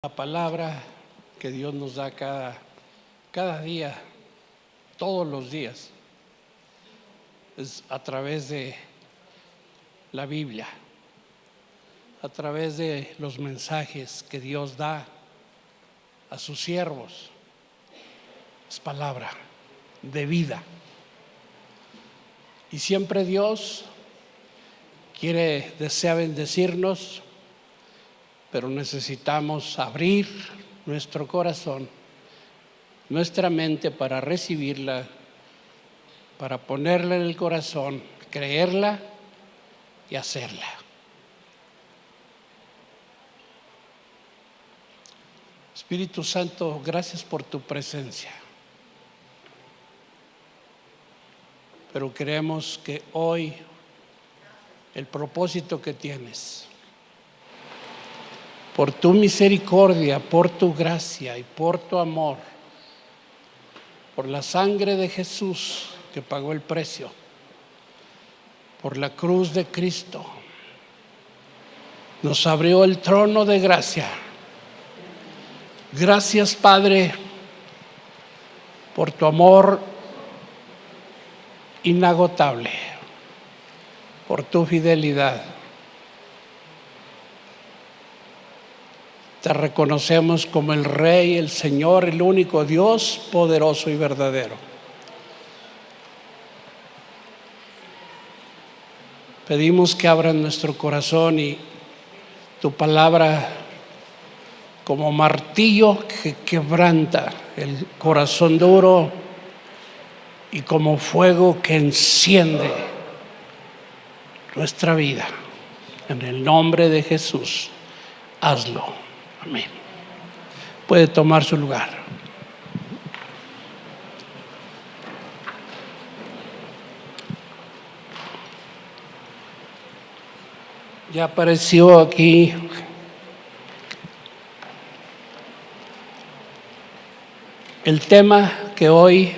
La palabra que Dios nos da cada día, todos los días, es a través de la Biblia, a través de los mensajes que Dios da a sus siervos. Es palabra de vida. Y siempre Dios desea bendecirnos, pero necesitamos abrir nuestro corazón, nuestra mente para recibirla, para ponerla en el corazón, creerla y hacerla. Espíritu Santo, gracias por tu presencia. Pero creemos que hoy el propósito que tienes, por tu misericordia, por tu gracia y por tu amor, por la sangre de Jesús que pagó el precio, por la cruz de Cristo, nos abrió el trono de gracia. Gracias, Padre, por tu amor inagotable, por tu fidelidad. Te reconocemos como el Rey, el Señor, el único Dios poderoso y verdadero. Pedimos que abran nuestro corazón y tu palabra, como martillo que quebranta el corazón duro y como fuego que enciende nuestra vida. En el nombre de Jesús, hazlo. Amén. Puede tomar su lugar. Ya apareció aquí el tema que hoy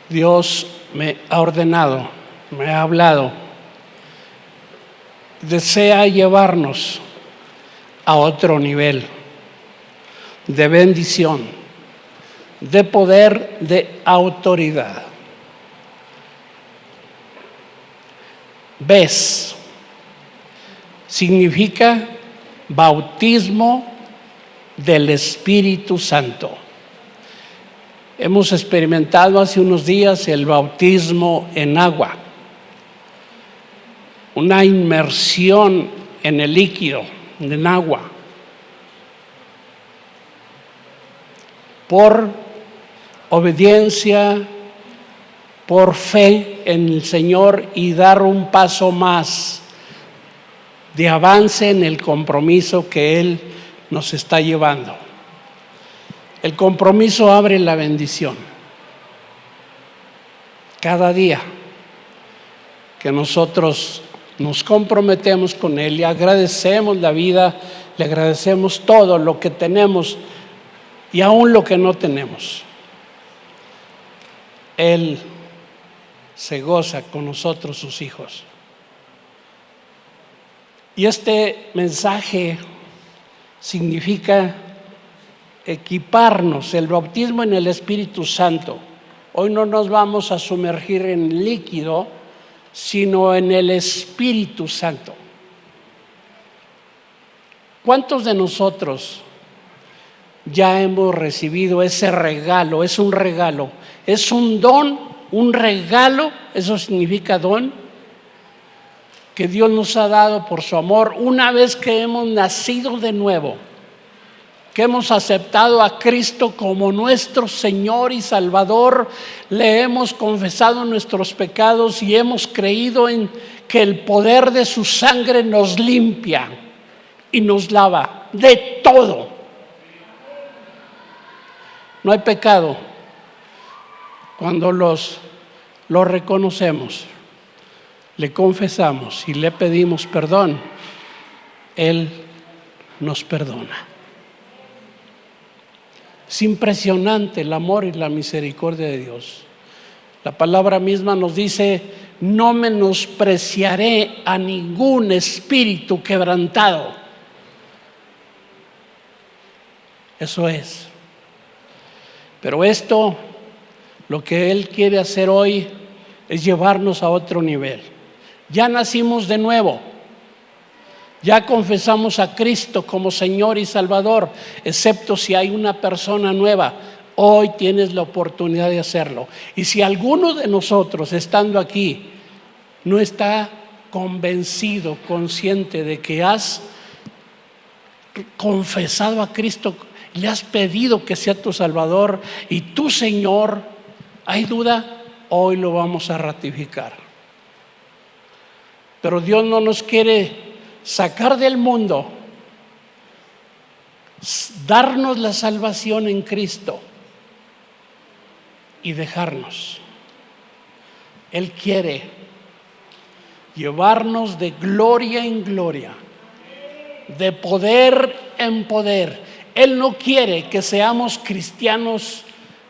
Dios me ha ordenado, me ha hablado. Desea llevarnos a otro nivel de bendición, de poder, de autoridad. ¿Ves? Significa bautismo del Espíritu Santo. Hemos experimentado hace unos días el bautismo en agua, una inmersión en el líquido, en agua, por obediencia, por fe en el Señor y dar un paso más de avance en el compromiso que Él nos está llevando. El compromiso abre la bendición. Cada día que nosotros nos comprometemos con Él y agradecemos la vida, le agradecemos todo lo que tenemos y aún lo que no tenemos, Él se goza con nosotros, sus hijos. Y este mensaje significa equiparnos, el bautismo en el Espíritu Santo. Hoy no nos vamos a sumergir en líquido, sino en el Espíritu Santo. ¿Cuántos de nosotros ya hemos recibido ese regalo? Es un regalo, es un don, un regalo, eso significa don, que Dios nos ha dado por su amor una vez que hemos nacido de nuevo, que hemos aceptado a Cristo como nuestro Señor y Salvador, le hemos confesado nuestros pecados y hemos creído en que el poder de su sangre nos limpia y nos lava de todo. No hay pecado cuando lo reconocemos, le confesamos y le pedimos perdón, Él nos perdona. Es impresionante el amor y la misericordia de Dios. La palabra misma nos dice: no menospreciaré a ningún espíritu quebrantado. Eso es. Pero esto, lo que Él quiere hacer hoy, es llevarnos a otro nivel. Ya nacimos de nuevo. Ya confesamos a Cristo como Señor y Salvador, excepto si hay una persona nueva. Hoy tienes la oportunidad de hacerlo. Y si alguno de nosotros, estando aquí, no está convencido, consciente de que has confesado a Cristo, le has pedido que sea tu Salvador y tu Señor, ¿hay duda? Hoy lo vamos a ratificar. Pero Dios no nos quiere sacar del mundo, darnos la salvación en Cristo y dejarnos. Él quiere llevarnos de gloria en gloria, de poder en poder. Él no quiere que seamos cristianos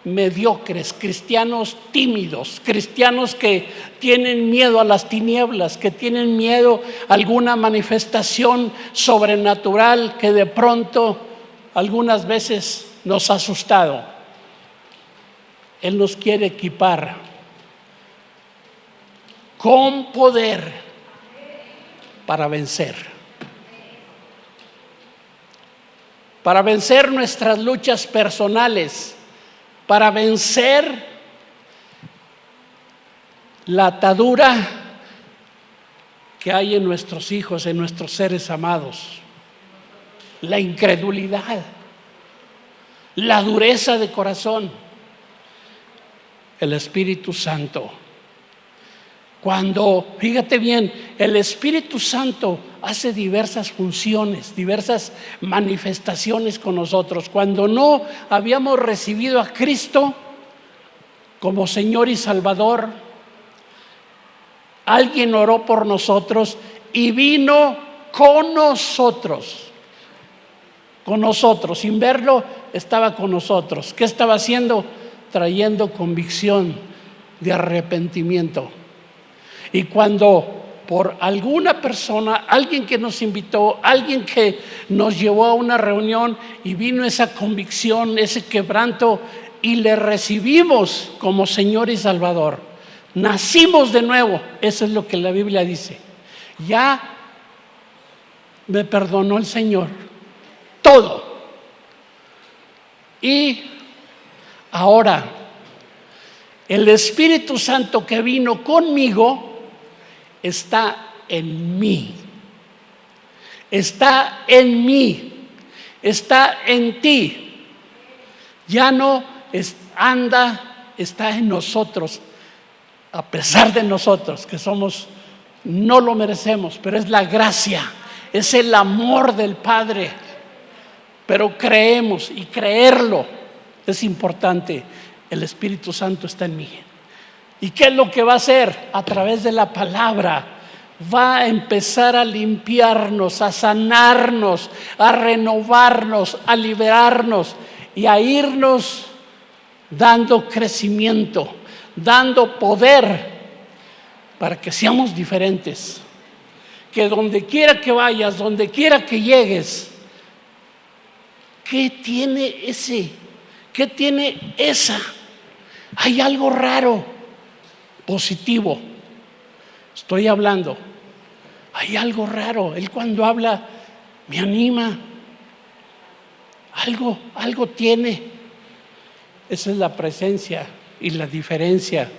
mediocres, cristianos tímidos, cristianos que tienen miedo a las tinieblas, que tienen miedo a alguna manifestación sobrenatural que de pronto algunas veces nos ha asustado. Él nos quiere equipar con poder para vencer. Para vencer nuestras luchas personales, para vencer la atadura que hay en nuestros hijos, en nuestros seres amados, la incredulidad, la dureza de corazón. El Espíritu Santo, cuando, fíjate bien, el Espíritu Santo hace diversas funciones, diversas manifestaciones con nosotros. Cuando no habíamos recibido a Cristo como Señor y Salvador, alguien oró por nosotros y vino con nosotros, sin verlo, estaba con nosotros. ¿Qué estaba haciendo? Trayendo convicción de arrepentimiento. Y cuando por alguna persona, alguien que nos invitó, alguien que nos llevó a una reunión y vino esa convicción, ese quebranto, y le recibimos como Señor y Salvador, nacimos de nuevo. Eso es lo que la Biblia dice. Ya me perdonó el Señor todo. Y ahora el Espíritu Santo que vino conmigo está en mí, está en mí, está en ti. Ya no está en nosotros, a pesar de nosotros que somos, no lo merecemos, pero es la gracia, es el amor del Padre. Pero creemos, y creerlo es importante. El Espíritu Santo está en mí. ¿Y qué es lo que va a hacer? A través de la palabra va a empezar a limpiarnos, a sanarnos, a renovarnos, a liberarnos y a irnos dando crecimiento, dando poder para que seamos diferentes. Que donde quiera que vayas, donde quiera que llegues, ¿qué tiene ese? ¿Qué tiene esa? Hay algo raro. Positivo, estoy hablando. Hay algo raro. Él cuando habla me anima. Algo tiene. Esa es la presencia y la diferencia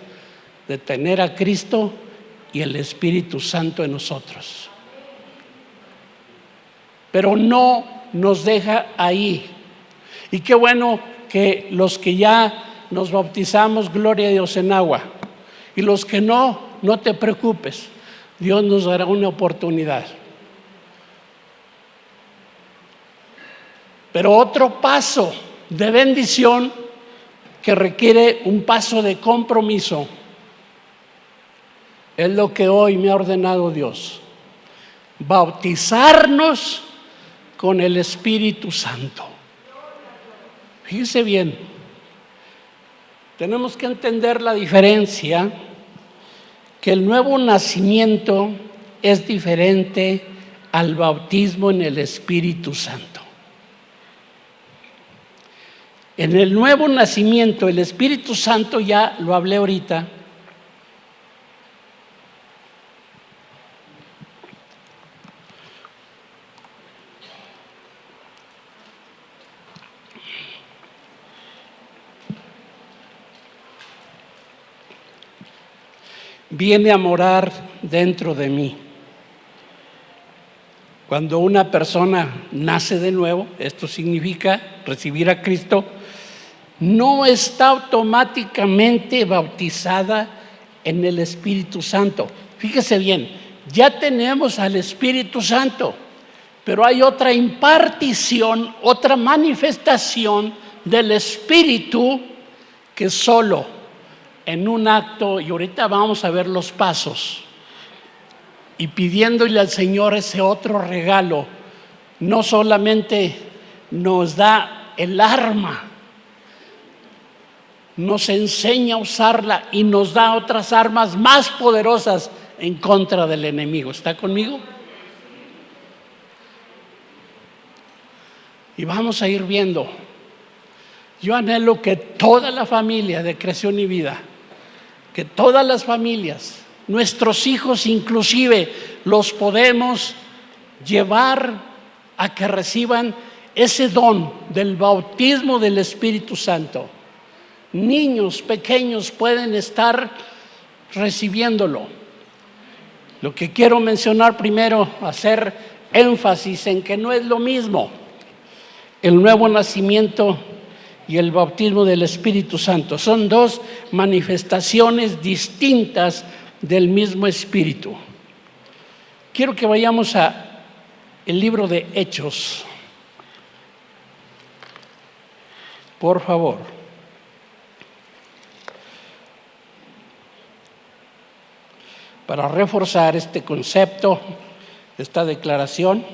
de tener a Cristo y el Espíritu Santo en nosotros. Pero no nos deja ahí. Y qué bueno que los que ya nos bautizamos, gloria a Dios, en agua. Y los que no te preocupes, Dios nos dará una oportunidad. Pero otro paso de bendición que requiere un paso de compromiso es lo que hoy me ha ordenado Dios: bautizarnos con el Espíritu Santo. Fíjese bien. Tenemos que entender la diferencia, que el nuevo nacimiento es diferente al bautismo en el Espíritu Santo. En el nuevo nacimiento, el Espíritu Santo, ya lo hablé ahorita, viene a morar dentro de mí. Cuando una persona nace de nuevo, esto significa recibir a Cristo, no está automáticamente bautizada en el Espíritu Santo. Fíjese bien, ya tenemos al Espíritu Santo, pero hay otra impartición, otra manifestación del Espíritu que solo en un acto, y ahorita vamos a ver los pasos, y pidiéndole al Señor ese otro regalo, no solamente nos da el arma, nos enseña a usarla y nos da otras armas más poderosas en contra del enemigo. ¿Está conmigo? Y vamos a ir viendo. Yo anhelo que toda la familia de Creación y Vida, que todas las familias, nuestros hijos inclusive, los podemos llevar a que reciban ese don del bautismo del Espíritu Santo. Niños pequeños pueden estar recibiéndolo. Lo que quiero mencionar primero, hacer énfasis en que no es lo mismo el nuevo nacimiento y el bautismo del Espíritu Santo. Son dos manifestaciones distintas del mismo Espíritu. Quiero que vayamos a el libro de Hechos, por favor. Para reforzar este concepto, esta declaración,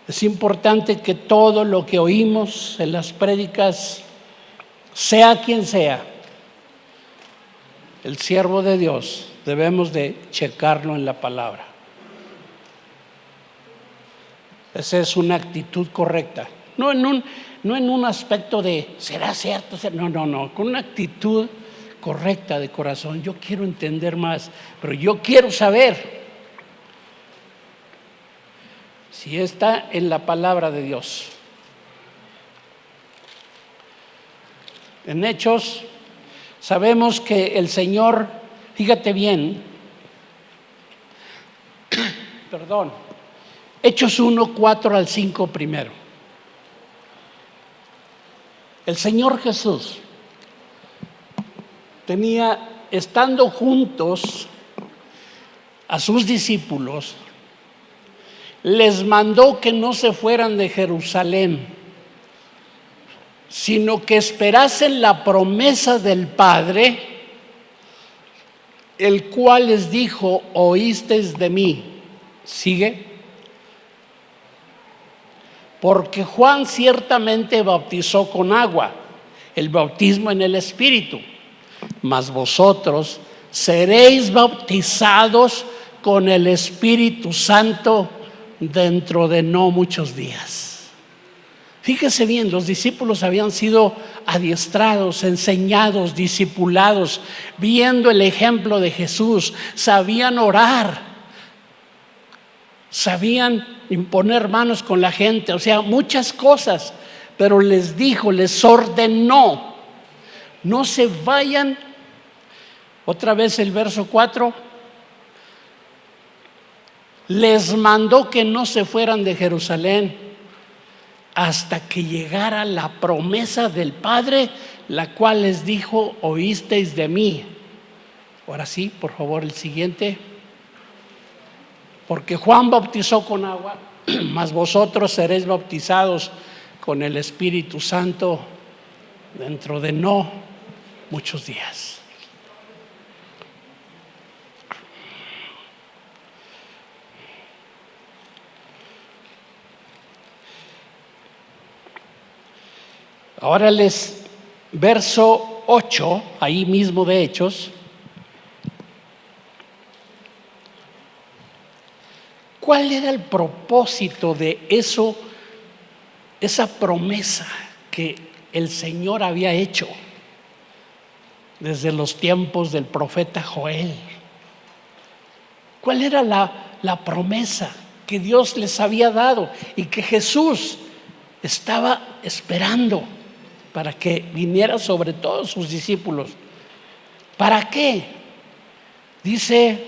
es importante que todo lo que oímos en las prédicas, sea quien sea, el siervo de Dios, debemos de checarlo en la palabra. Esa es una actitud correcta. No en un aspecto de, ¿será cierto? No, con una actitud correcta de corazón. Yo quiero entender más, pero yo quiero saber si está en la palabra de Dios. En Hechos sabemos que el Señor, fíjate bien, Hechos 1, 4 al 5 primero. El Señor Jesús tenía, estando juntos a sus discípulos, les mandó que no se fueran de Jerusalén, sino que esperasen la promesa del Padre, el cual les dijo: oísteis de mí. ¿Sigue? Porque Juan ciertamente bautizó con agua, el bautismo en el Espíritu, mas vosotros seréis bautizados con el Espíritu Santo dentro de no muchos días. Fíjese bien, los discípulos habían sido adiestrados, enseñados, discipulados, viendo el ejemplo de Jesús, sabían orar, sabían imponer manos con la gente, o sea, muchas cosas, pero les dijo, les ordenó, no se vayan. Otra vez el verso 4. Les mandó que no se fueran de Jerusalén hasta que llegara la promesa del Padre, la cual les dijo: oísteis de mí. Ahora sí, por favor, el siguiente. Porque Juan bautizó con agua, mas vosotros seréis bautizados con el Espíritu Santo dentro de no muchos días. Ahora verso 8, ahí mismo de Hechos. ¿Cuál era el propósito de eso, esa promesa que el Señor había hecho desde los tiempos del profeta Joel. ¿Cuál era la promesa que Dios les había dado y que Jesús estaba esperando para que viniera sobre todos sus discípulos? ¿Para qué? Dice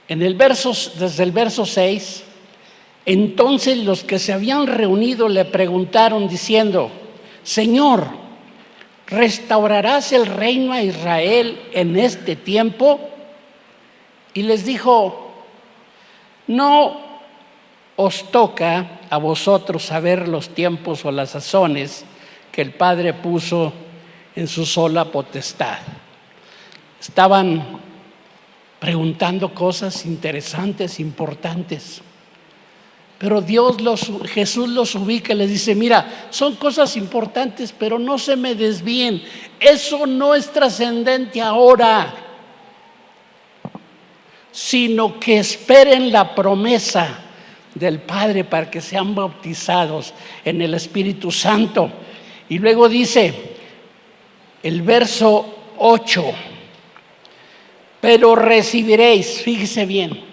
desde el verso 6, entonces los que se habían reunido le preguntaron diciendo: Señor, ¿restaurarás el reino a Israel en este tiempo? Y les dijo: no os toca a vosotros saber los tiempos o las sazones que el Padre puso en su sola potestad. Estaban preguntando cosas interesantes, importantes. Pero Jesús los ubica y les dice: mira, son cosas importantes, pero no se me desvíen. Eso no es trascendente ahora, sino que esperen la promesa del Padre para que sean bautizados en el Espíritu Santo. Y luego dice el verso 8: pero recibiréis, fíjese bien,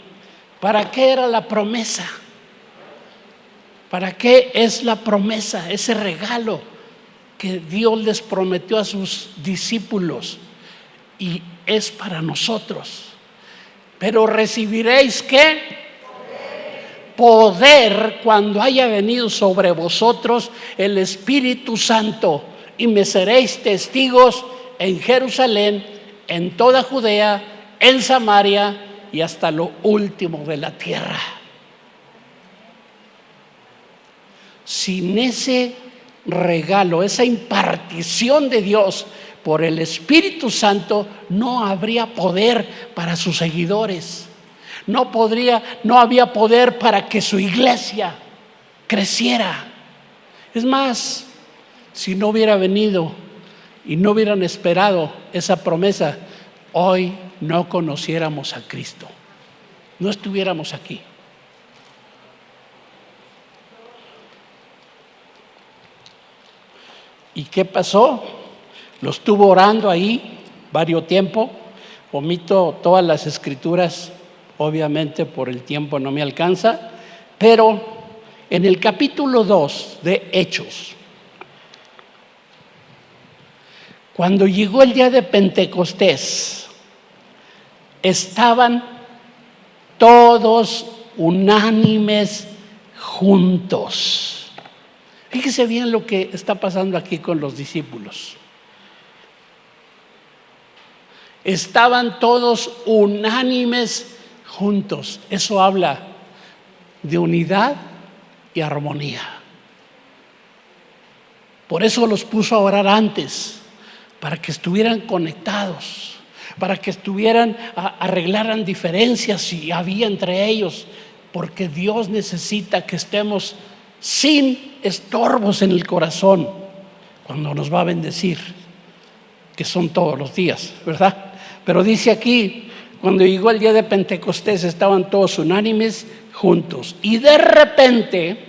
¿para qué era la promesa? ¿Para qué es la promesa? Ese regalo que Dios les prometió a sus discípulos y es para nosotros. Pero recibiréis ¿qué? Poder cuando haya venido sobre vosotros el Espíritu Santo, y me seréis testigos en Jerusalén, en toda Judea, en Samaria y hasta lo último de la tierra. Sin ese regalo, esa impartición de Dios por el Espíritu Santo, no habría poder para sus seguidores. No había poder para que su iglesia creciera. Es más, si no hubiera venido y no hubieran esperado esa promesa, hoy no conociéramos a Cristo, no estuviéramos aquí. ¿Y qué pasó? Lo estuvo orando ahí varios tiempo. Omito todas las escrituras, obviamente por el tiempo no me alcanza, pero en el capítulo 2 de Hechos, cuando llegó el día de Pentecostés, estaban todos unánimes juntos. Fíjese bien lo que está pasando aquí con los discípulos. Estaban todos unánimes juntos. Eso habla de unidad y armonía. Por eso los puso a orar antes, para que estuvieran conectados, para que arreglaran diferencias si había entre ellos, porque Dios necesita que estemos sin estorbos en el corazón cuando nos va a bendecir, que son todos los días, ¿verdad? Pero dice aquí, cuando llegó el día de Pentecostés, estaban todos unánimes juntos, y de repente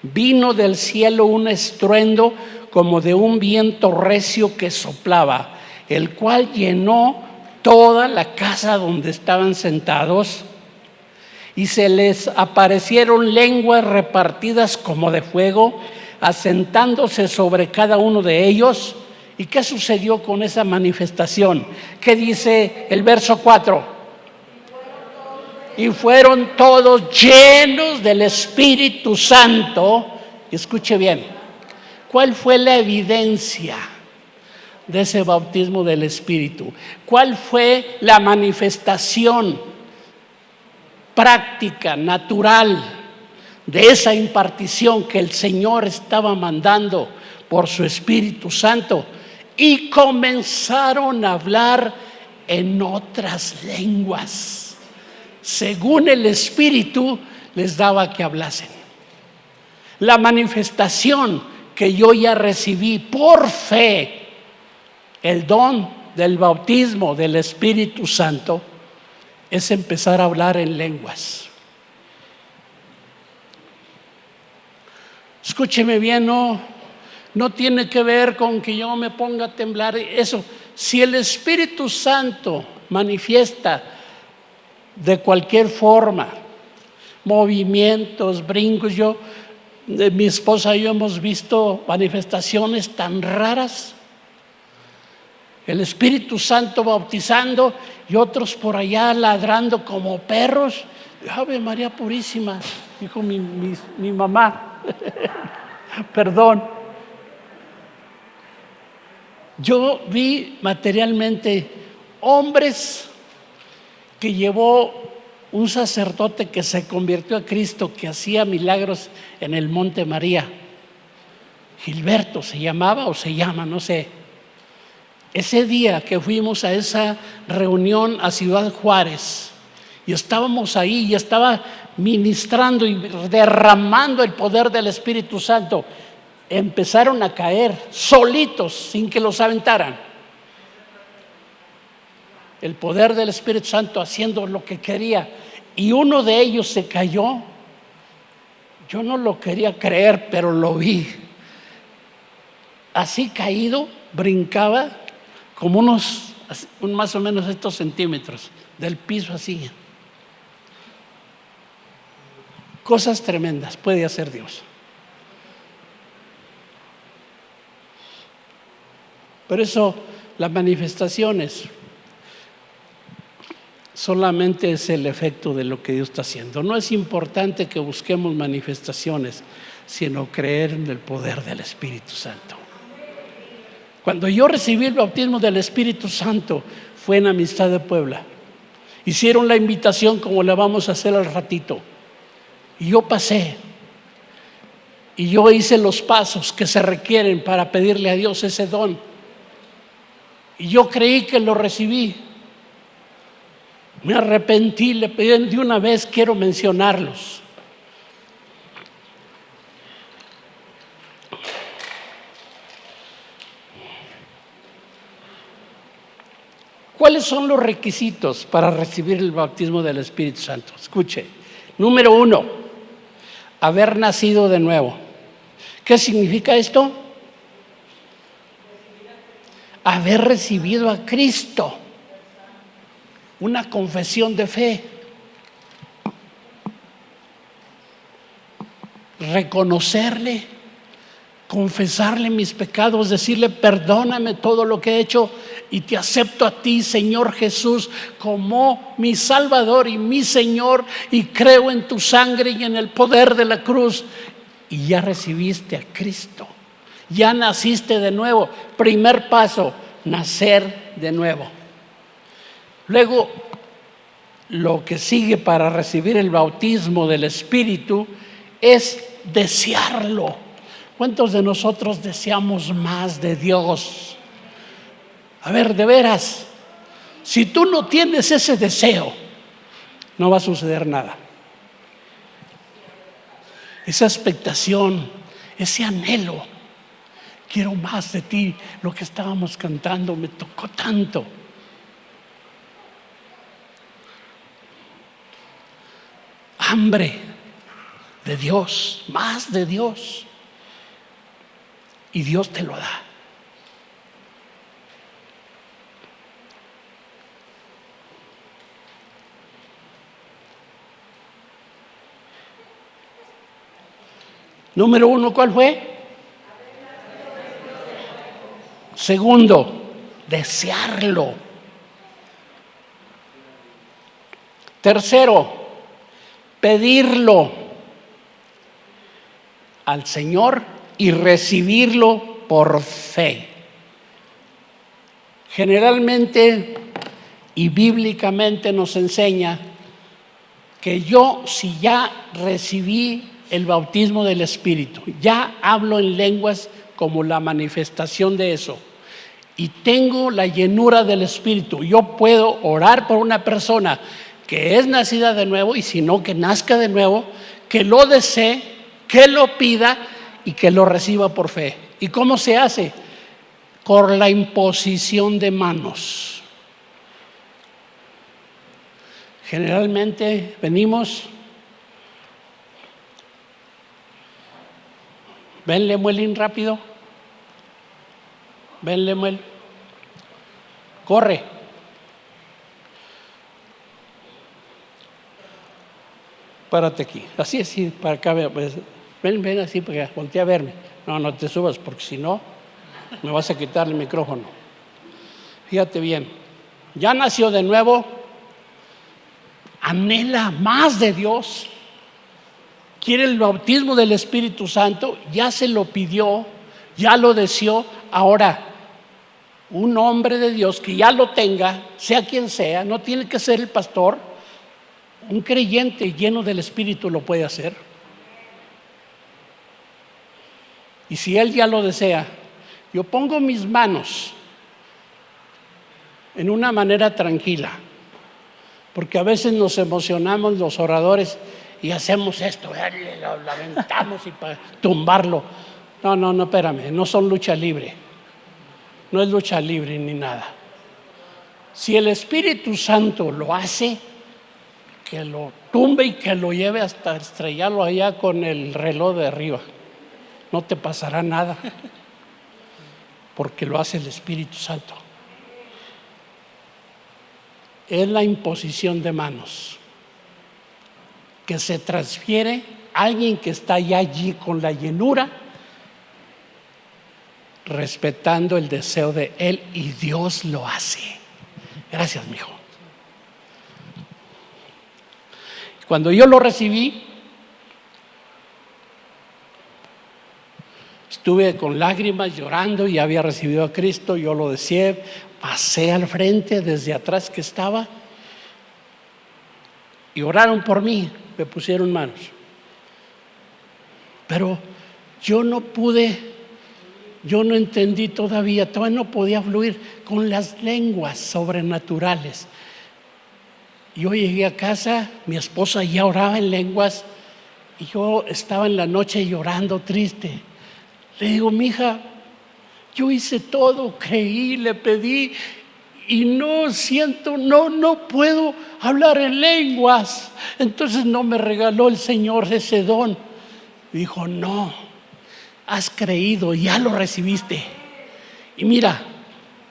vino del cielo un estruendo como de un viento recio que soplaba, el cual llenó toda la casa donde estaban sentados, y se les aparecieron lenguas repartidas como de fuego, asentándose sobre cada uno de ellos. ¿Y qué sucedió con esa manifestación? ¿Qué dice el verso 4? Y fueron todos llenos del Espíritu Santo. Y escuche bien, ¿cuál fue la evidencia de ese bautismo del Espíritu? ¿Cuál fue la manifestación práctica, natural, de esa impartición que el Señor estaba mandando por su Espíritu Santo? Y comenzaron a hablar en otras lenguas, según el Espíritu les daba que hablasen. La manifestación que yo ya recibí por fe, el don del bautismo del Espíritu Santo, es empezar a hablar en lenguas. escúcheme bien, no tiene que ver con que yo me ponga a temblar. Eso, si el Espíritu Santo manifiesta de cualquier forma, movimientos, brincos, mi esposa y yo hemos visto manifestaciones tan raras. El Espíritu Santo bautizando y otros por allá ladrando como perros. Ave María Purísima, dijo mi mamá. Perdón. Yo vi materialmente hombres que llevó un sacerdote que se convirtió a Cristo, que hacía milagros en el Monte María. Gilberto se llamaba o se llama, no sé. Ese día que fuimos a esa reunión a Ciudad Juárez y estábamos ahí y estaba ministrando y derramando el poder del Espíritu Santo, empezaron a caer solitos sin que los aventaran. El poder del Espíritu Santo haciendo lo que quería, y uno de ellos se cayó. Yo no lo quería creer, pero lo vi. Así caído, brincaba como más o menos estos centímetros del piso, así. Cosas tremendas puede hacer Dios. Por eso las manifestaciones solamente es el efecto de lo que Dios está haciendo. No es importante que busquemos manifestaciones, sino creer en el poder del Espíritu Santo. Cuando yo recibí el bautismo del Espíritu Santo fue en Amistad de Puebla. Hicieron la invitación como la vamos a hacer al ratito. Y yo pasé. Y yo hice los pasos que se requieren para pedirle a Dios ese don. Y yo creí que lo recibí. Me arrepentí, le pedí de una vez, quiero mencionarlos. ¿Cuáles son los requisitos para recibir el bautismo del Espíritu Santo? Escuche. Número 1, haber nacido de nuevo. ¿Qué significa esto? Haber recibido a Cristo. Una confesión de fe. Reconocerle, confesarle mis pecados, decirle perdóname todo lo que he hecho y te acepto a ti, Señor Jesús, como mi Salvador y mi Señor, y creo en tu sangre y en el poder de la cruz. Y ya recibiste a Cristo, ya naciste de nuevo. Primer paso, nacer de nuevo. Luego, lo que sigue para recibir el bautismo del Espíritu es desearlo. ¿Cuántos de nosotros deseamos más de Dios? A ver, de veras, si tú no tienes ese deseo, no va a suceder nada. Esa expectación, ese anhelo, quiero más de ti. Lo que estábamos cantando me tocó tanto. Hambre de Dios, más de Dios. Y Dios te lo da. Número 1, ¿cuál fue? Segundo, desearlo. Tercero, pedirlo al Señor y recibirlo por fe. Generalmente y bíblicamente nos enseña que si ya recibí el bautismo del Espíritu, ya hablo en lenguas como la manifestación de eso, y tengo la llenura del Espíritu, yo puedo orar por una persona que es nacida de nuevo, y si no, que nazca de nuevo, que lo desee, que lo pida y que lo reciba por fe. ¿Y cómo se hace? Por la imposición de manos. Generalmente venimos Ven, Lemuelín, rápido. Ven, Lemuel. Corre. Párate aquí. Así, para acá. Ven así, porque voltea a verme. No te subas, porque si no, me vas a quitar el micrófono. Fíjate bien. Ya nació de nuevo. Anhela más de Dios. Quiere el bautismo del Espíritu Santo. Ya se lo pidió. Ya lo deseó. Ahora, un hombre de Dios que ya lo tenga, sea quien sea, no tiene que ser el pastor, un creyente lleno del Espíritu lo puede hacer. Y si él ya lo desea, yo pongo mis manos en una manera tranquila, porque a veces nos emocionamos los oradores y hacemos esto, lo aventamos y para tumbarlo. No, espérame, no son lucha libre. No es lucha libre ni nada. Si el Espíritu Santo lo hace, que lo tumbe y que lo lleve hasta estrellarlo allá con el reloj de arriba. No te pasará nada, porque lo hace el Espíritu Santo. Es la imposición de manos que se transfiere a alguien que está ya allí con la llenura, respetando el deseo de él, y Dios lo hace. Gracias, mijo. Cuando yo lo recibí, estuve con lágrimas llorando y había recibido a Cristo. Yo lo deseé, pasé al frente desde atrás que estaba y oraron por mí, me pusieron manos. Pero yo no entendí todavía no podía fluir con las lenguas sobrenaturales. Yo llegué a casa, mi esposa ya oraba en lenguas y yo estaba en la noche llorando triste. Le digo, mija, yo hice todo, creí, le pedí y no siento, no puedo hablar en lenguas. Entonces no me regaló el Señor ese don. Dijo, no, has creído, ya lo recibiste. Y mira,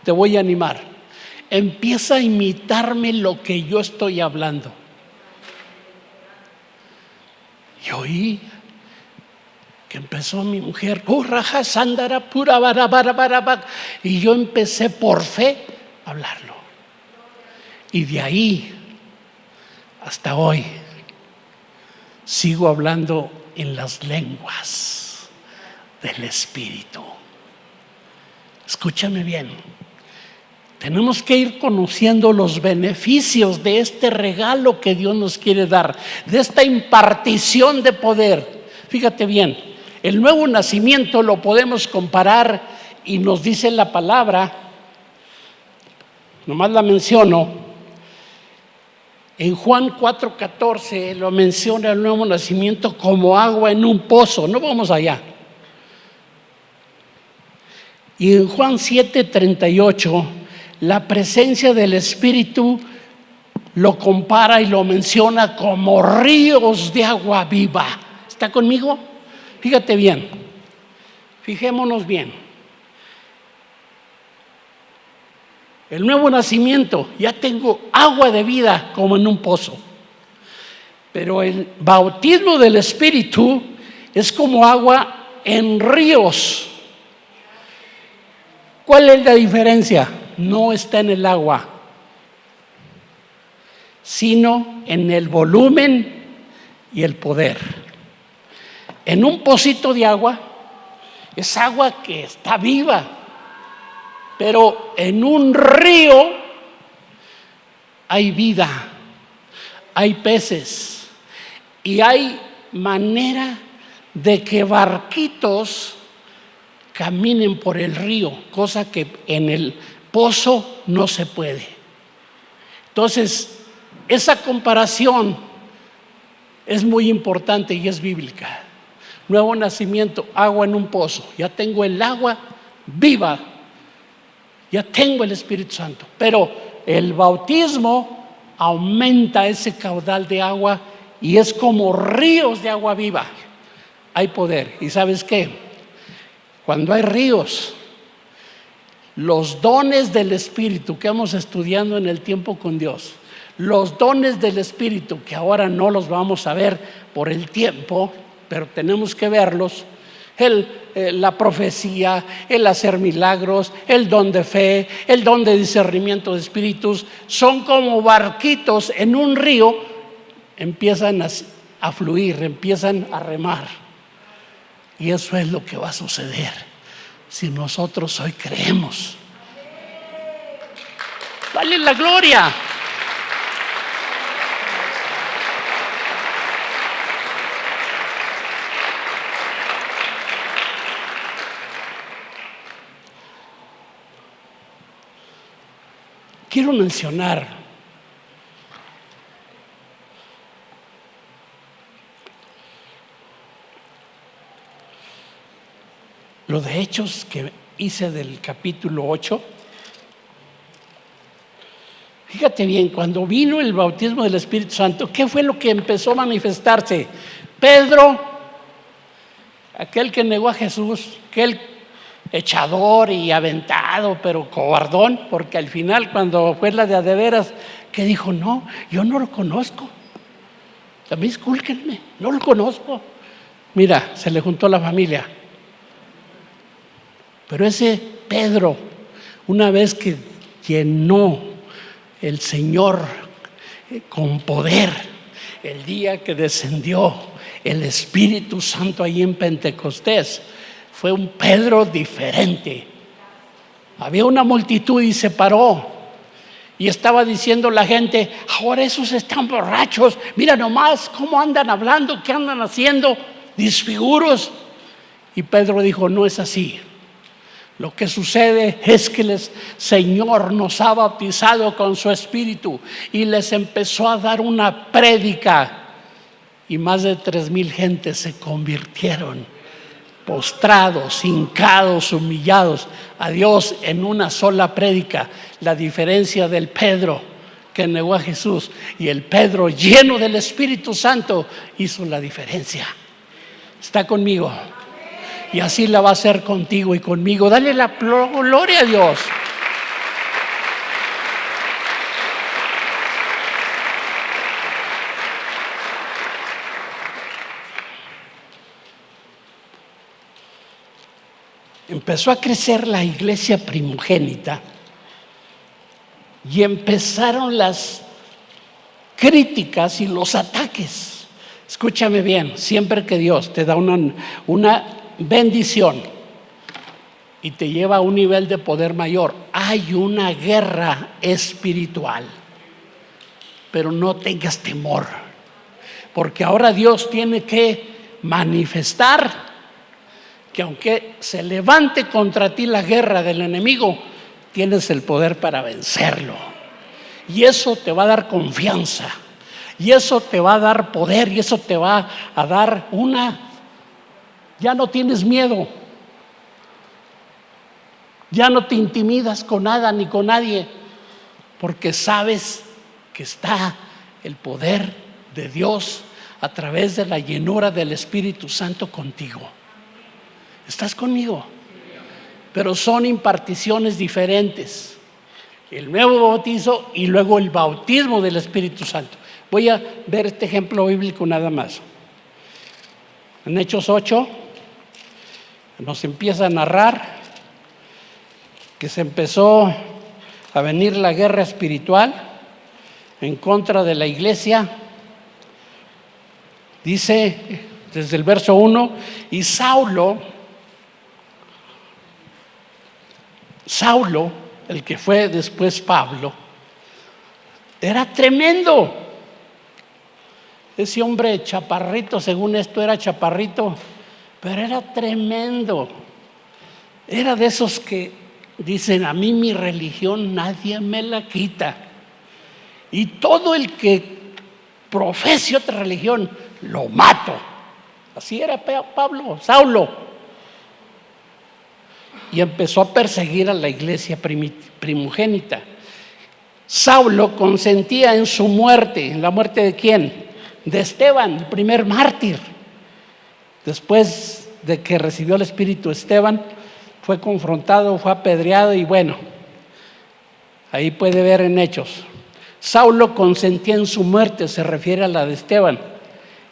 te voy a animar. Empieza a imitarme lo que yo estoy hablando. Y oí que empezó mi mujer, y yo empecé por fe a hablarlo. Y de ahí hasta hoy sigo hablando en las lenguas del Espíritu. Escúchame bien. Tenemos que ir conociendo los beneficios de este regalo que Dios nos quiere dar, de esta impartición de poder. Fíjate bien, el nuevo nacimiento lo podemos comparar y nos dice la palabra, nomás la menciono, en Juan 4:14 lo menciona el nuevo nacimiento como agua en un pozo. No vamos allá. Y en Juan 7:38 la presencia del Espíritu lo compara y lo menciona como ríos de agua viva. ¿Está conmigo? Fíjate bien, fijémonos bien. El nuevo nacimiento, ya tengo agua de vida como en un pozo. Pero el bautismo del Espíritu es como agua en ríos. ¿Cuál es la diferencia? No está en el agua, sino en el volumen y el poder. En un pocito de agua es agua que está viva, pero en un río hay vida, hay peces y hay manera de que barquitos caminen por el río, cosa que en el pozo no se puede. Entonces, esa comparación es muy importante y es bíblica. Nuevo nacimiento, agua en un pozo. Ya tengo el agua viva, ya tengo el Espíritu Santo. Pero el bautismo aumenta ese caudal de agua y es como ríos de agua viva. Hay poder. ¿Y sabes qué? cuando hay ríos, los dones del Espíritu que vamos estudiando en el tiempo con Dios, los dones del Espíritu que ahora no los vamos a ver por el tiempo, pero tenemos que verlos, la profecía, el hacer milagros, el don de fe, el don de discernimiento de espíritus, son como barquitos en un río, empiezan a fluir, empiezan a remar. Y eso es lo que va a suceder si nosotros hoy creemos. Dale la gloria. Quiero mencionar lo de Hechos que hice del capítulo 8. Fíjate bien, cuando vino el bautismo del Espíritu Santo, ¿qué fue lo que empezó a manifestarse? Pedro, aquel que negó a Jesús, aquel echador y aventado, pero cobardón, porque al final, cuando fue la de a de veras, que dijo: no, yo no lo conozco, a mí discúlpenme, no lo conozco. Mira, se le juntó la familia. Pero ese Pedro, una vez que llenó el Señor con poder, el día que descendió el Espíritu Santo ahí en Pentecostés, fue un Pedro diferente. Había una multitud y se paró y estaba diciendo la gente: ahora esos están borrachos, mira nomás cómo andan hablando, qué andan haciendo, disfiguros. Y Pedro dijo: no es así. Lo que sucede es que el Señor nos ha bautizado con su Espíritu, y les empezó a dar una prédica, y más de 3,000 gentes se convirtieron, postrados, hincados, humillados a Dios en una sola prédica. La diferencia del Pedro que negó a Jesús y el Pedro lleno del Espíritu Santo hizo la diferencia. ¿Está conmigo? Y así la va a hacer contigo y conmigo. Dale la gloria a Dios. Empezó a crecer la iglesia primogénita y empezaron las críticas y los ataques. Escúchame bien, siempre que Dios te da una bendición y te lleva a un nivel de poder mayor, hay una guerra espiritual. Pero no tengas temor, porque ahora Dios tiene que manifestar que aunque se levante contra ti la guerra del enemigo, tienes el poder para vencerlo. Y eso te va a dar confianza, y eso te va a dar poder, y eso te va a dar ya no tienes miedo, ya no te intimidas con nada ni con nadie, porque sabes que está el poder de Dios a través de la llenura del Espíritu Santo contigo. ¿Estás conmigo? Pero son imparticiones diferentes: el nuevo bautizo y luego el bautismo del Espíritu Santo. Voy a ver este ejemplo bíblico nada más. En Hechos 8 nos empieza a narrar que se empezó a venir la guerra espiritual en contra de la iglesia. Dice desde el verso 1: y Saulo, el que fue después Pablo, era tremendo. Ese hombre chaparrito, según esto era chaparrito, pero era tremendo. Era de esos que dicen: a mí mi religión nadie me la quita, y todo el que profese otra religión lo mato. Así era Saulo. Y empezó a perseguir a la iglesia primogénita. Saulo consentía en su muerte. ¿En la muerte de quién? De Esteban, el primer mártir. Después de que recibió el Espíritu Esteban, fue confrontado, fue apedreado y bueno, ahí puede ver en Hechos. Saulo consentía en su muerte, se refiere a la de Esteban.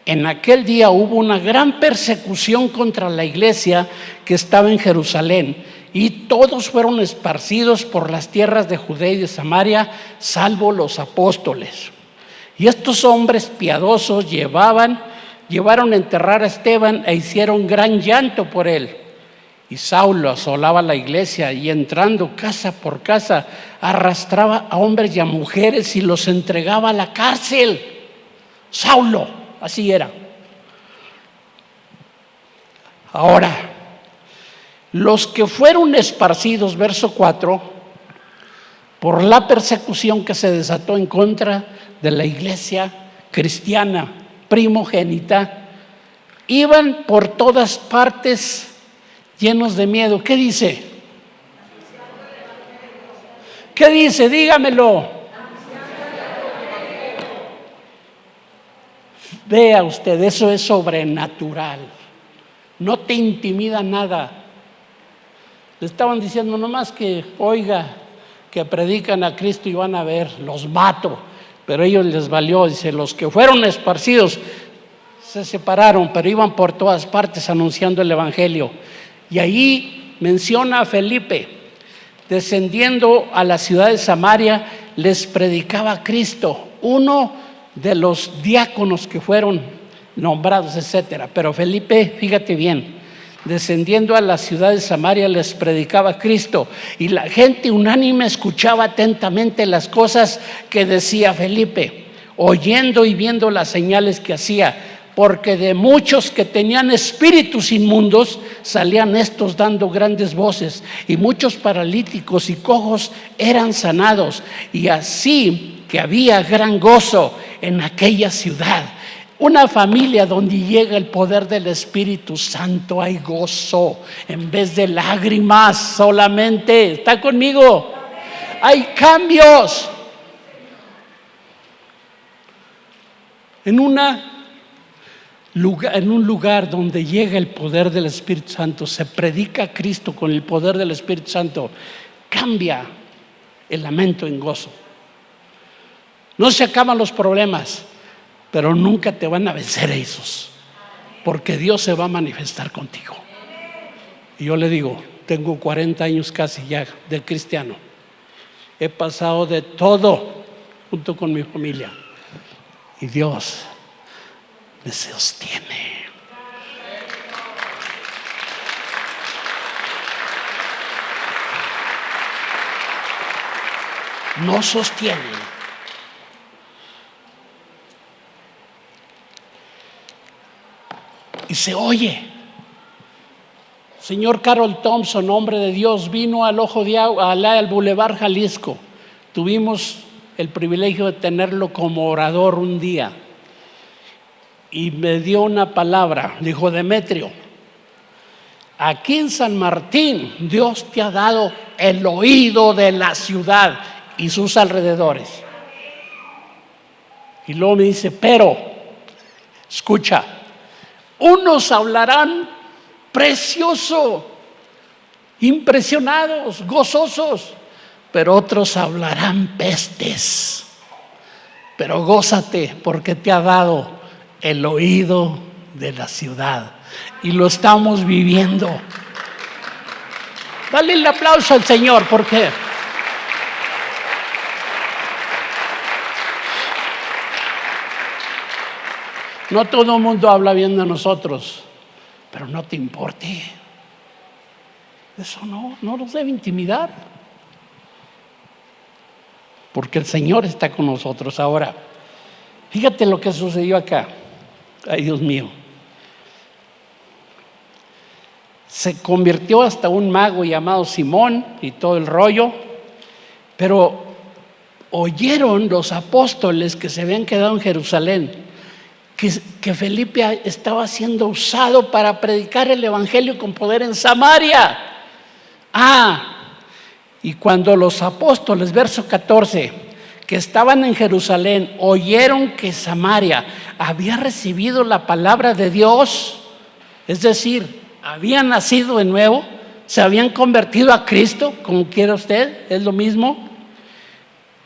En aquel día hubo una gran persecución contra la iglesia que estaba en Jerusalén, y todos fueron esparcidos por las tierras de Judea y de Samaria, salvo los apóstoles. Y estos hombres piadosos llevaron a enterrar a Esteban e hicieron gran llanto por él. Y Saulo asolaba la iglesia y entrando casa por casa arrastraba a hombres y a mujeres y los entregaba a la cárcel. Saulo, así era. Ahora, los que fueron esparcidos, verso 4, por la persecución que se desató en contra de la iglesia cristiana primogénita, iban por todas partes llenos de miedo. ¿Qué dice? ¿Qué dice? Dígamelo. Vea usted, eso es sobrenatural. No te intimida nada. Le estaban diciendo nomás que oiga, que predican a Cristo y van a ver, los mato. Pero a ellos les valió, dice, los que fueron esparcidos se separaron, pero iban por todas partes anunciando el evangelio. Y ahí menciona a Felipe, descendiendo a la ciudad de Samaria, les predicaba a Cristo, uno de los diáconos que fueron nombrados, etcétera. Pero Felipe, fíjate bien, descendiendo a la ciudad de Samaria les predicaba a Cristo, y la gente unánime escuchaba atentamente las cosas que decía Felipe, oyendo y viendo las señales que hacía, porque de muchos que tenían espíritus inmundos salían estos dando grandes voces, y muchos paralíticos y cojos eran sanados, y así que había gran gozo en aquella ciudad. Una familia donde llega el poder del Espíritu Santo, hay gozo en vez de lágrimas solamente. ¿Está conmigo? Hay cambios. En un lugar donde llega el poder del Espíritu Santo, se predica a Cristo con el poder del Espíritu Santo, cambia el lamento en gozo. No se acaban los problemas, pero nunca te van a vencer esos, porque Dios se va a manifestar contigo. Y yo le digo, tengo 40 años casi ya de cristiano, he pasado de todo junto con mi familia, y Dios me sostiene. No sostiene. Y se oye. Señor Carol Thompson, hombre de Dios, vino al Ojo de Agua, al Boulevard Jalisco. Tuvimos el privilegio de tenerlo como orador un día. Y me dio una palabra, dijo: Demetrio, aquí en San Martín Dios te ha dado el oído de la ciudad y sus alrededores. Y luego me dice, pero, escucha, unos hablarán precioso, impresionados, gozosos, pero otros hablarán pestes. Pero gózate porque te ha dado el oído de la ciudad, y lo estamos viviendo. Dale el aplauso al Señor, porque no todo el mundo habla bien de nosotros, pero no te importe. Eso no nos debe intimidar, porque el Señor está con nosotros. Ahora, fíjate lo que sucedió acá. Ay, Dios mío. Se convirtió hasta un mago llamado Simón y todo el rollo, pero oyeron los apóstoles que se habían quedado en Jerusalén que Felipe estaba siendo usado para predicar el evangelio con poder en Samaria. Y cuando los apóstoles, verso 14, que estaban en Jerusalén, oyeron que Samaria había recibido la palabra de Dios, es decir, había nacido de nuevo, se habían convertido a Cristo, como quiera usted, es lo mismo.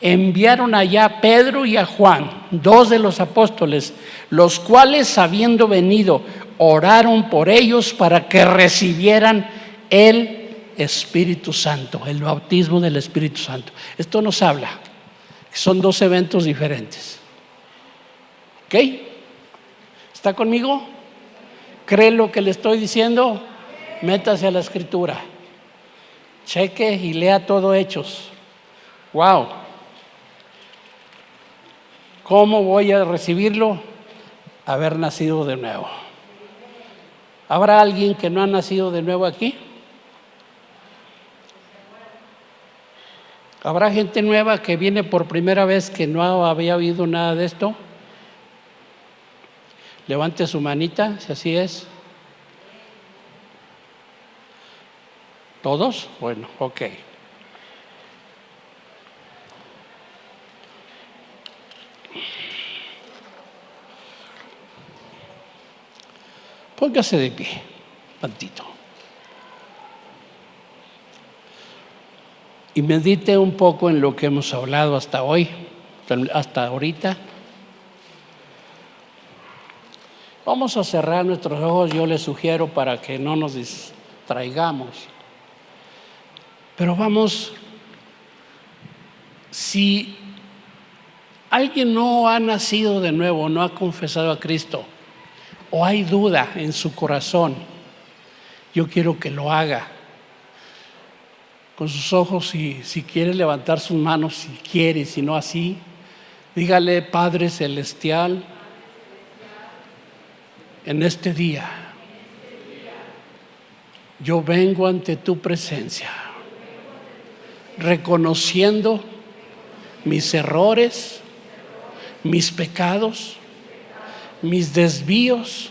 Enviaron allá a Pedro y a Juan, 2 de los apóstoles, los cuales, habiendo venido, oraron por ellos para que recibieran el Espíritu Santo, el bautismo del Espíritu Santo. Esto nos habla que son 2 eventos diferentes. ¿Ok? ¿Está conmigo? ¿Cree lo que le estoy diciendo? Métase a la Escritura, cheque y lea todo Hechos. ¡Wow! ¿Cómo voy a recibirlo? Haber nacido de nuevo. ¿Habrá alguien que no ha nacido de nuevo aquí? ¿Habrá gente nueva que viene por primera vez que no había oído nada de esto? Levante su manita, si así es. ¿Todos? Bueno, ok. Póngase de pie, tantito. Y medite un poco en lo que hemos hablado hasta hoy, hasta ahorita. Vamos a cerrar nuestros ojos, yo les sugiero, para que no nos distraigamos. Pero vamos, si alguien no ha nacido de nuevo, no ha confesado a Cristo, o hay duda en su corazón, yo quiero que lo haga. Con sus ojos, si quiere levantar sus manos, si quiere, si no así, dígale: Padre Celestial, en este día, yo vengo ante tu presencia, reconociendo mis errores, mis pecados, mis desvíos,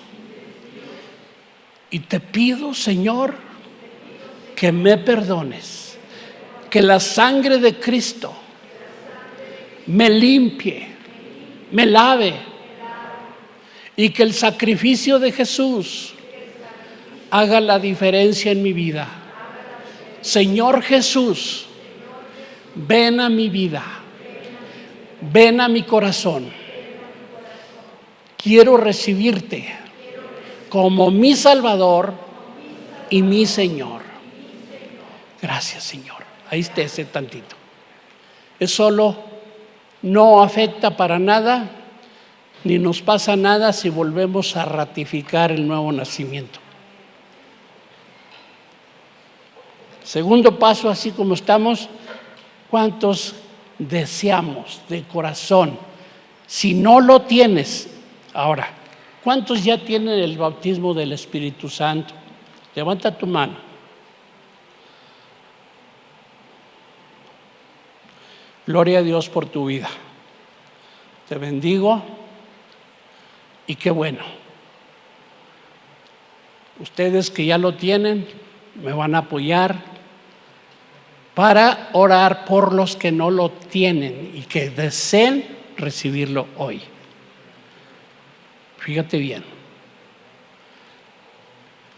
y te pido, Señor, que me perdones, que la sangre de Cristo me limpie, me lave, y que el sacrificio de Jesús haga la diferencia en mi vida. Señor Jesús, ven a mi vida, ven a mi corazón. Quiero recibirte como mi Salvador y mi Señor. Gracias, Señor. Ahí está ese tantito. Es solo, no afecta para nada, ni nos pasa nada si volvemos a ratificar el nuevo nacimiento. Segundo paso, así como estamos, ¿cuántos deseamos de corazón? Si no lo tienes, ahora, ¿cuántos ya tienen el bautismo del Espíritu Santo? Levanta tu mano. Gloria a Dios por tu vida. Te bendigo y qué bueno. Ustedes que ya lo tienen, me van a apoyar para orar por los que no lo tienen y que deseen recibirlo hoy. Fíjate bien.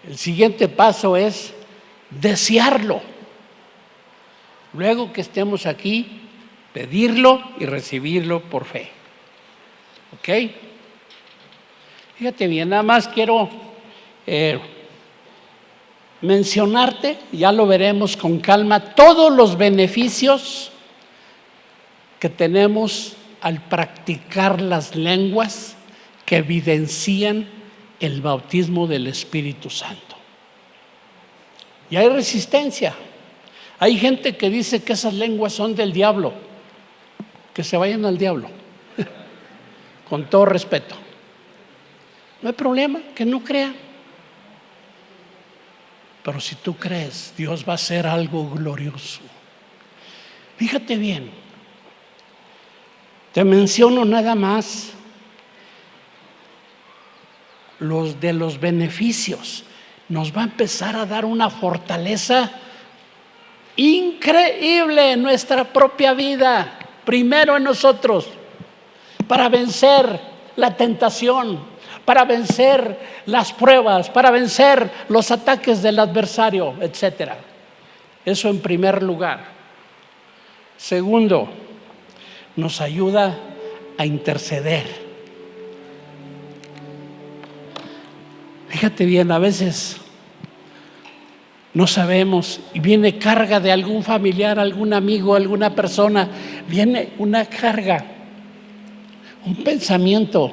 El siguiente paso es desearlo. Luego que estemos aquí, pedirlo y recibirlo por fe. ¿Ok? Fíjate bien, nada más quiero mencionarte, ya lo veremos con calma, todos los beneficios que tenemos al practicar las lenguas que evidencian el bautismo del Espíritu Santo. Y hay resistencia. Hay gente que dice que esas lenguas son del diablo. Que se vayan al diablo. Con todo respeto. No hay problema, que no crean. Pero si tú crees, Dios va a hacer algo glorioso. Fíjate bien. Te menciono nada más los beneficios. Nos va a empezar a dar una fortaleza increíble en nuestra propia vida, primero en nosotros, para vencer la tentación, para vencer las pruebas, para vencer los ataques del adversario, etc. Eso en primer lugar. Segundo, nos ayuda a interceder. Fíjate bien, a veces no sabemos y viene carga de algún familiar, algún amigo, alguna persona, viene una carga, un pensamiento.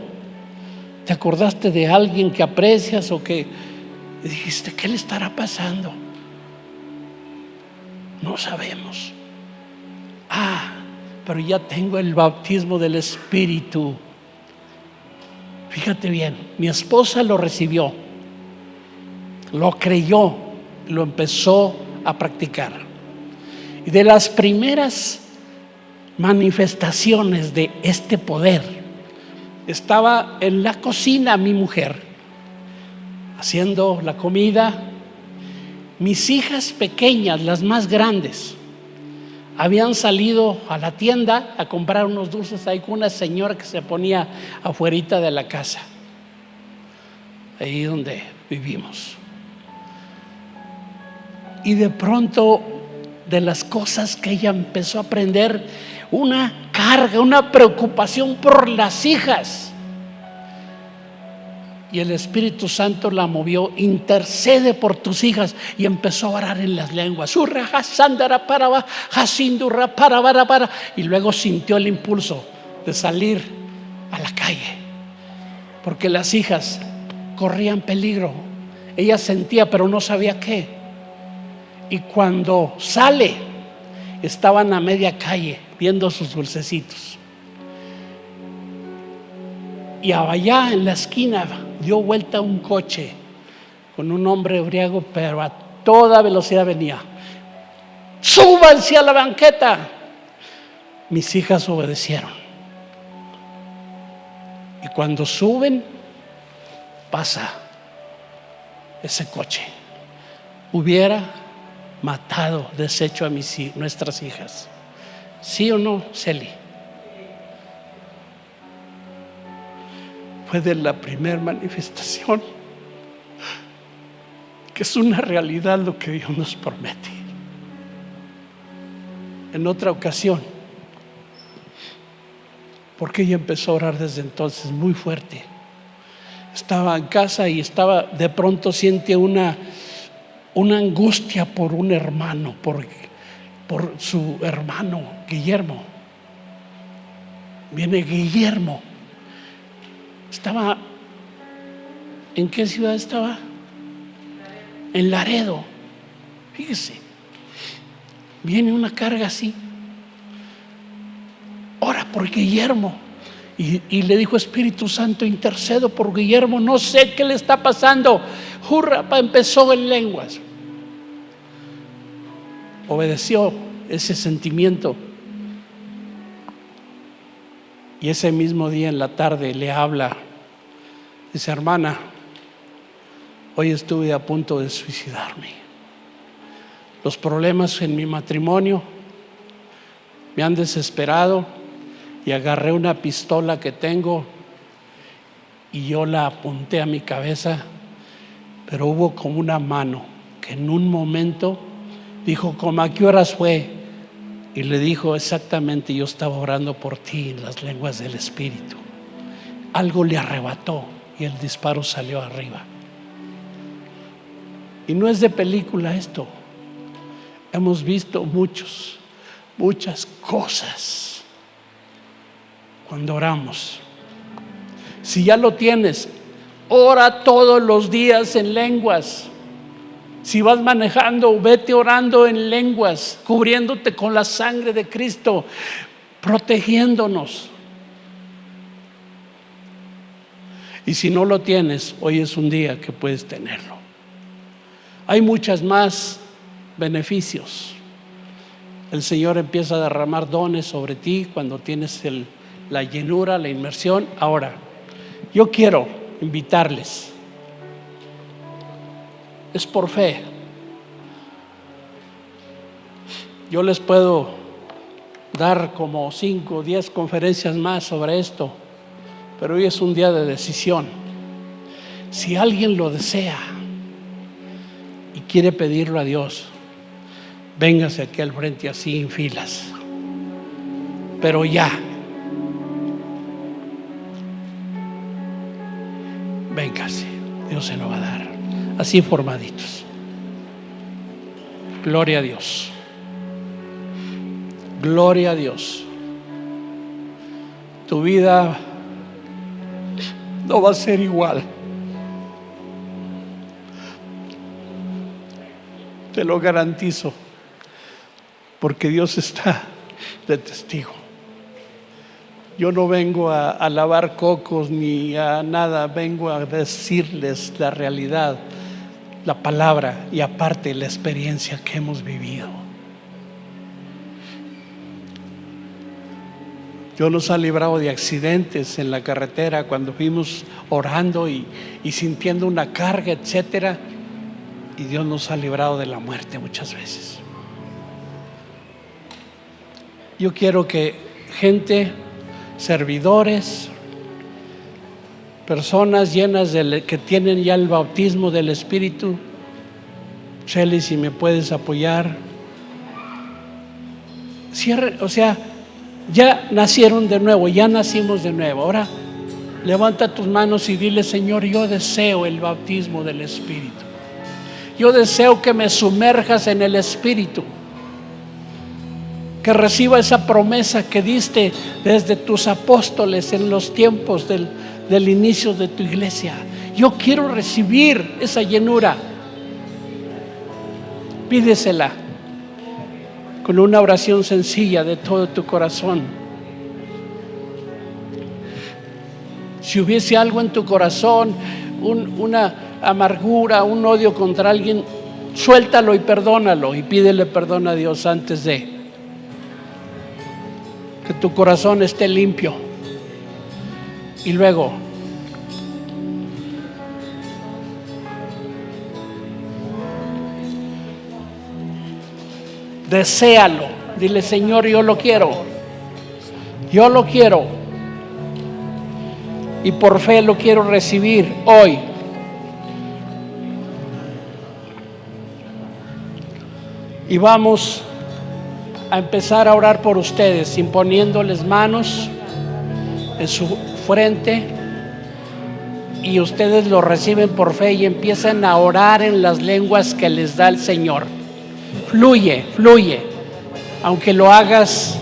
¿Te acordaste de alguien que aprecias o que dijiste, qué le estará pasando? No sabemos. Pero ya tengo el bautismo del Espíritu. Fíjate bien, mi esposa lo recibió, lo creyó, lo empezó a practicar. Y de las primeras manifestaciones de este poder, estaba en la cocina mi mujer, haciendo la comida. Mis hijas pequeñas, las más grandes, habían salido a la tienda a comprar unos dulces ahí con una señora que se ponía afuerita de la casa, ahí donde vivimos. Y de pronto, de las cosas que ella empezó a aprender, una carga, una preocupación por las hijas. Y el Espíritu Santo la movió: intercede por tus hijas. Y empezó a orar en las lenguas. Y luego sintió el impulso de salir a la calle, porque las hijas corrían peligro. Ella sentía, pero no sabía qué. Y cuando sale, estaban a media calle viendo sus dulcecitos. Y allá en la esquina dio vuelta un coche con un hombre ebriago, pero a toda velocidad venía. ¡Súbanse a la banqueta! Mis hijas obedecieron. Y cuando suben, pasa ese coche. Hubiera matado, deshecho a nuestras hijas. ¿Sí o no, Celi? Fue de la primera manifestación, que es una realidad lo que Dios nos promete. En otra ocasión, porque ella empezó a orar desde entonces muy fuerte. Estaba en casa y de pronto siente una angustia por un hermano, por su hermano Guillermo. Viene Guillermo. ¿En qué ciudad estaba? En Laredo. Fíjese, viene una carga así. Ora por Guillermo. Y le dijo: Espíritu Santo, intercedo por Guillermo, no sé qué le está pasando. Empezó en lenguas. Obedeció ese sentimiento. Y ese mismo día en la tarde le habla. Dice: hermana, hoy estuve a punto de suicidarme. Los problemas en mi matrimonio me han desesperado y agarré una pistola que tengo y yo la apunté a mi cabeza, pero hubo como una mano que en un momento dijo: ¿cómo a qué horas fue? Y le dijo: exactamente, yo estaba orando por ti en las lenguas del Espíritu. Algo le arrebató y el disparo salió arriba. Y no es de película esto. Hemos visto muchas cosas cuando oramos. Si ya lo tienes, ora todos los días en lenguas. Si vas manejando, vete orando en lenguas, cubriéndote con la sangre de Cristo, protegiéndonos. Y si no lo tienes, hoy es un día que puedes tenerlo. Hay muchos más beneficios. El Señor empieza a derramar dones sobre ti cuando tienes la llenura, la inmersión. Ahora, yo quiero invitarles. Es por fe. Yo les puedo dar como 5 o 10 conferencias más sobre esto, pero hoy es un día de decisión. Si alguien lo desea y quiere pedirlo a Dios, véngase aquí al frente así en filas. Pero ya. Véngase, Dios se lo va a dar. Así formaditos. Gloria a Dios. Gloria a Dios. Tu vida no va a ser igual. Te lo garantizo, porque Dios está de testigo. Yo no vengo a lavar cocos ni a nada, vengo a decirles la realidad, la palabra y aparte la experiencia que hemos vivido. Dios nos ha librado de accidentes en la carretera cuando fuimos orando y sintiendo una carga, etcétera. Y Dios nos ha librado de la muerte muchas veces. Yo quiero que gente, servidores, personas llenas que tienen ya el bautismo del Espíritu. Shelly, si me puedes apoyar. Ya nacieron de nuevo, ya nacimos de nuevo. Ahora levanta tus manos y dile: Señor, yo deseo el bautismo del Espíritu. Yo deseo que me sumerjas en el Espíritu, que reciba esa promesa que diste desde tus apóstoles en los tiempos del inicio de tu iglesia. Yo quiero recibir esa llenura. Pídesela con una oración sencilla de todo tu corazón. Si hubiese algo en tu corazón, una amargura, un odio contra alguien, suéltalo y perdónalo y pídele perdón a Dios antes de que tu corazón esté limpio. Y luego deséalo, dile: Señor, yo lo quiero, y por fe lo quiero recibir hoy. Y vamos a empezar a orar por ustedes, imponiéndoles manos en su frente, y ustedes lo reciben por fe y empiezan a orar en las lenguas que les da el Señor. Fluye. Aunque lo hagas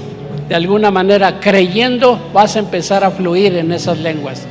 de alguna manera creyendo, vas a empezar a fluir en esas lenguas.